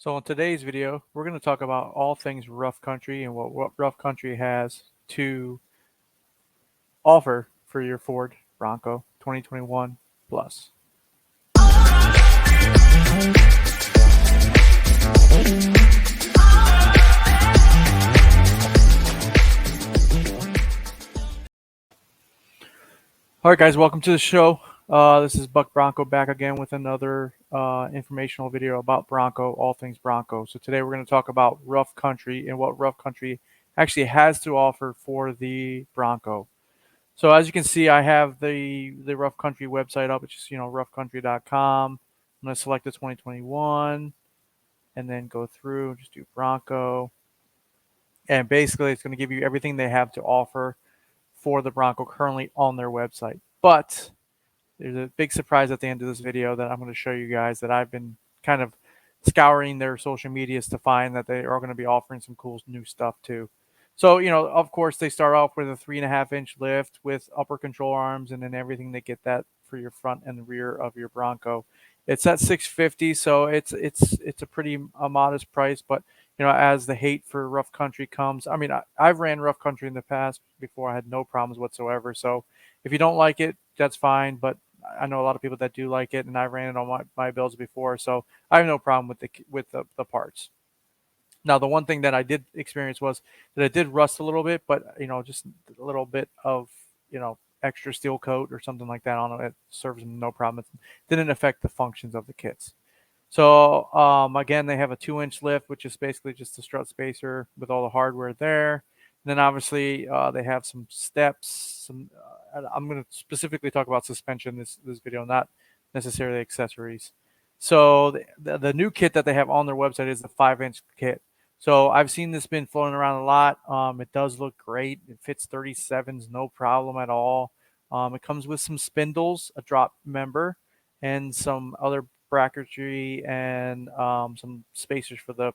So in today's video, we're going to talk about all things rough country and what rough country has to offer for your Ford Bronco 2021 plus. All right, guys, welcome to the show. This is Buck Bronco back again with another informational video about Bronco, all things Bronco. So today we're going to talk about rough country and what rough country actually has to offer for the Bronco. So as you can see, I have the rough country website up, which is roughcountry.com. I'm going to select the 2021 and then go through, just do Bronco. And basically it's going to give you everything they have to offer for the Bronco currently on their website. But there's a big surprise at the end of this video that I'm going to show you guys that I've been kind of scouring their social medias to find that they are going to be offering some cool new stuff too. So, of course, they start off with a 3.5-inch lift with upper control arms, and then everything they get that for your front and the rear of your Bronco. It's at $650, so it's a pretty modest price. But as the hate for rough country comes, I mean, I've ran rough country in the past before. I had no problems whatsoever. So if you don't like it, that's fine. But I know a lot of people that do like it, and I ran it on my builds before, so I have no problem with the parts. Now, the one thing that I did experience was that it did rust a little bit, but just a little bit of extra steel coat or something like that on it. It serves no problem. It didn't affect the functions of the kits. So again, they have a 2-inch lift, which is basically just a strut spacer with all the hardware there. And then obviously they have some steps. I'm going to specifically talk about suspension this video, not necessarily accessories. So the new kit that they have on their website is the 5-inch kit. So I've seen this been floating around a lot. It does look great. It fits 37s, no problem at all. It comes with some spindles, a drop member, and some other bracketry and some spacers for the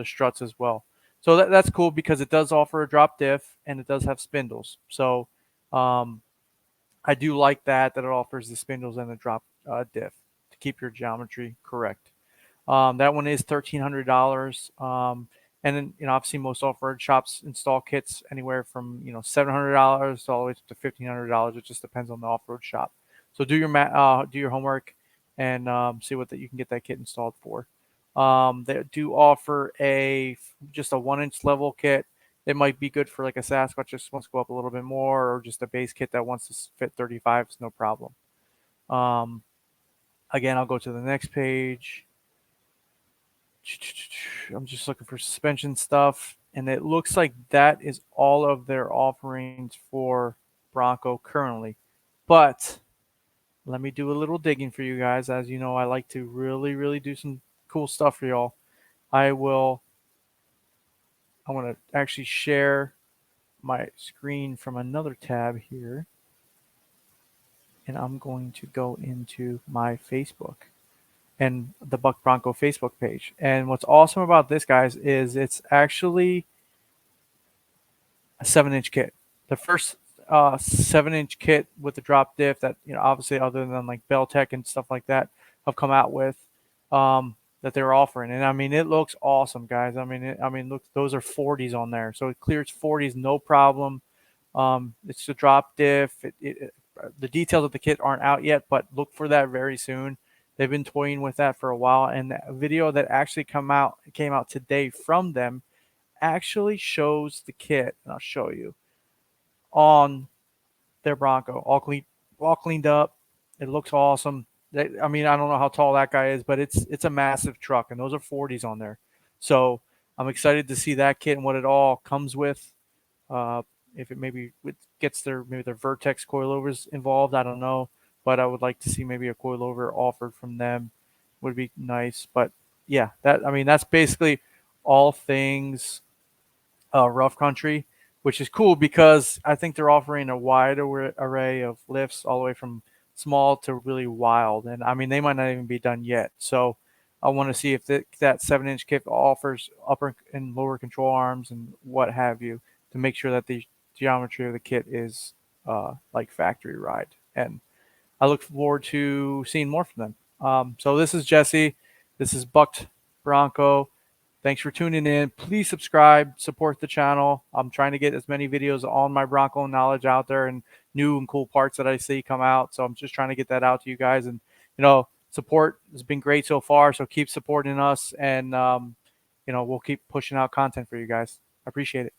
struts as well. So that's cool because it does offer a drop diff and it does have spindles. So I do like that it offers the spindles and the drop diff to keep your geometry correct. That one is $1,300. And then, I've seen most off-road shops install kits anywhere from, $700 all the way up to $1,500. It just depends on the off-road shop. So do your homework and see what you can get that kit installed for. They do offer just a 1-inch level kit. It might be good for like a Sasquatch just wants to go up a little bit more, or just a base kit that wants to fit 35s, no problem. Again, I'll go to the next page. I'm just looking for suspension stuff, and it looks like that is all of their offerings for Bronco currently. But let me do a little digging for you guys. As you know, I like to really, really do some cool stuff for y'all. I want to actually share my screen from another tab here, and I'm going to go into my Facebook and the Buck Bronco Facebook page. And what's awesome about this, guys, is it's actually a 7-inch kit. The first 7-inch kit with the drop diff that obviously other than like Beltec and stuff like that have come out with that they're offering. And I mean, it looks awesome, guys. I mean, look, those are 40s on there, so it clears 40s no problem. It's the drop diff. The details of the kit aren't out yet, but look for that very soon. They've been toying with that for a while, and the video that actually came out today from them actually shows the kit, and I'll show you on their Bronco, all cleaned up. It looks awesome. I mean, I don't know how tall that guy is, but it's a massive truck, and those are 40s on there. So I'm excited to see that kit and what it all comes with. If it maybe gets their Vertex coilovers involved, I don't know. But I would like to see maybe a coilover offered from them. Would be nice. But yeah, that's basically all things rough country, which is cool because I think they're offering a wide array of lifts all the way from small to really wild. And I mean, they might not even be done yet. So I want to see if that 7-inch kit offers upper and lower control arms and what have you to make sure that the geometry of the kit is like factory ride. And I look forward to seeing more from them. So this is Jesse. This is Bucked Bronco. Thanks for tuning in. Please subscribe, support the channel. I'm trying to get as many videos on my Bronco knowledge out there and new and cool parts that I see come out. So I'm just trying to get that out to you guys. And, support has been great so far. So keep supporting us, and, we'll keep pushing out content for you guys. I appreciate it.